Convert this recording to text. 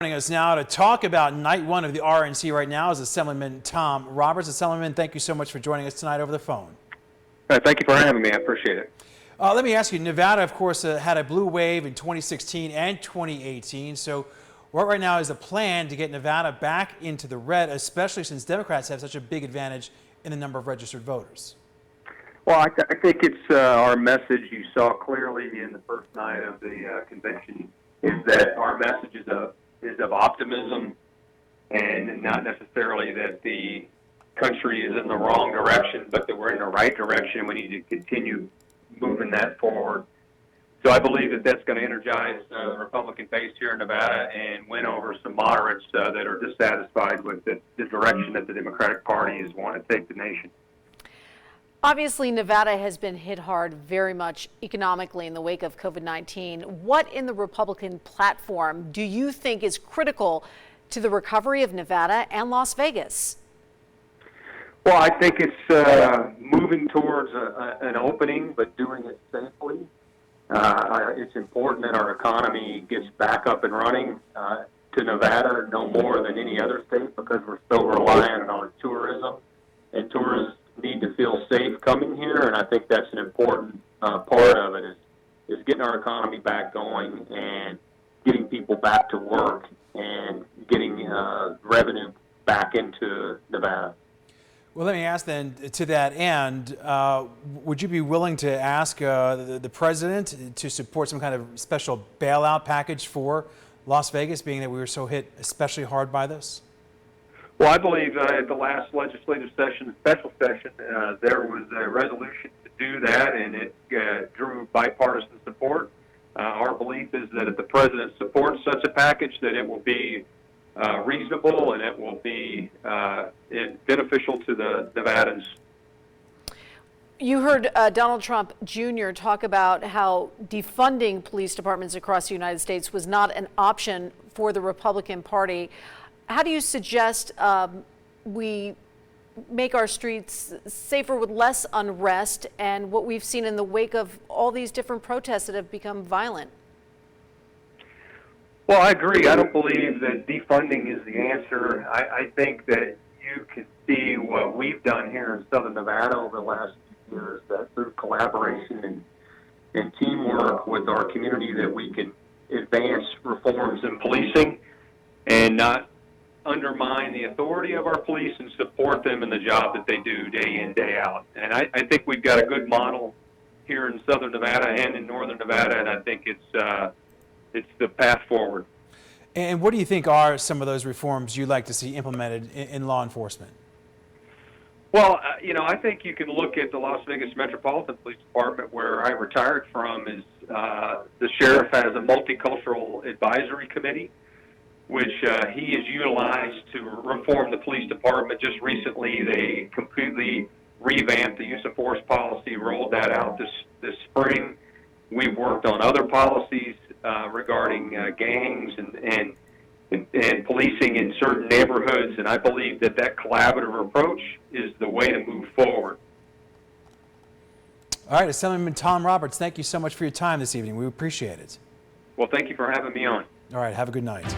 Joining us now to talk about night one of the RNC right now is Assemblyman Tom Roberts. Assemblyman, thank you so much for joining us tonight over the phone. Thank you for having me. I appreciate it. Let me ask you, Nevada, of course, had a blue wave in 2016 and 2018. So what right now is the plan to get Nevada back into the red, especially since Democrats have such a big advantage in the number of registered voters? Well, I think it's our message you saw clearly in the first night of the convention is that our message is of optimism and not necessarily that the country is in the wrong direction, but that we're in the right direction. We need to continue moving that forward. So I believe that that's going to energize the Republican base here in Nevada and win over some moderates that are dissatisfied with the direction that the Democratic Party is wanting to take the nation. Obviously, Nevada has been hit hard very much economically in the wake of COVID-19. What in the Republican platform do you think is critical to the recovery of Nevada and Las Vegas? Well, I think it's moving towards an opening, but doing it safely. It's important that our economy gets back up and running to Nevada no more than any other state because we're so reliant on tourism, and tourists need to feel safe coming here, and I think that's an important part of it is getting our economy back going and getting people back to work and getting revenue back into Nevada. Well, let me ask then, to that end, would you be willing to ask the president to support some kind of special bailout package for Las Vegas, being that we were so hit especially hard by this? Well, I believe at the last legislative session, special session, there was a resolution to do that, and it drew bipartisan support. Our belief is that if the president supports such a package, that it will be reasonable and it will be beneficial to the Nevadans. You heard Donald Trump Jr. talk about how defunding police departments across the United States was not an option for the Republican Party. How do you suggest we make our streets safer with less unrest and what we've seen in the wake of all these different protests that have become violent? Well, I agree. I don't believe that defunding is the answer. I think that you can see what we've done here in Southern Nevada over the last few years, that through collaboration and teamwork with our community that we can advance reforms in policing and not undermine the authority of our police and support them in the job that they do day in, day out. And I think we've got a good model here in Southern Nevada and in Northern Nevada, and I think it's the path forward. And what do you think are some of those reforms you'd like to see implemented in law enforcement? Well, I think you can look at the Las Vegas Metropolitan Police Department, where I retired from, is the sheriff has a multicultural advisory committee, which he has utilized to reform the police department. Just recently, they completely revamped the use of force policy, rolled that out this spring. We've worked on other policies regarding gangs and policing in certain neighborhoods, and I believe that collaborative approach is the way to move forward. All right, Assemblyman Tom Roberts, thank you so much for your time this evening. We appreciate it. Well, thank you for having me on. All right, have a good night.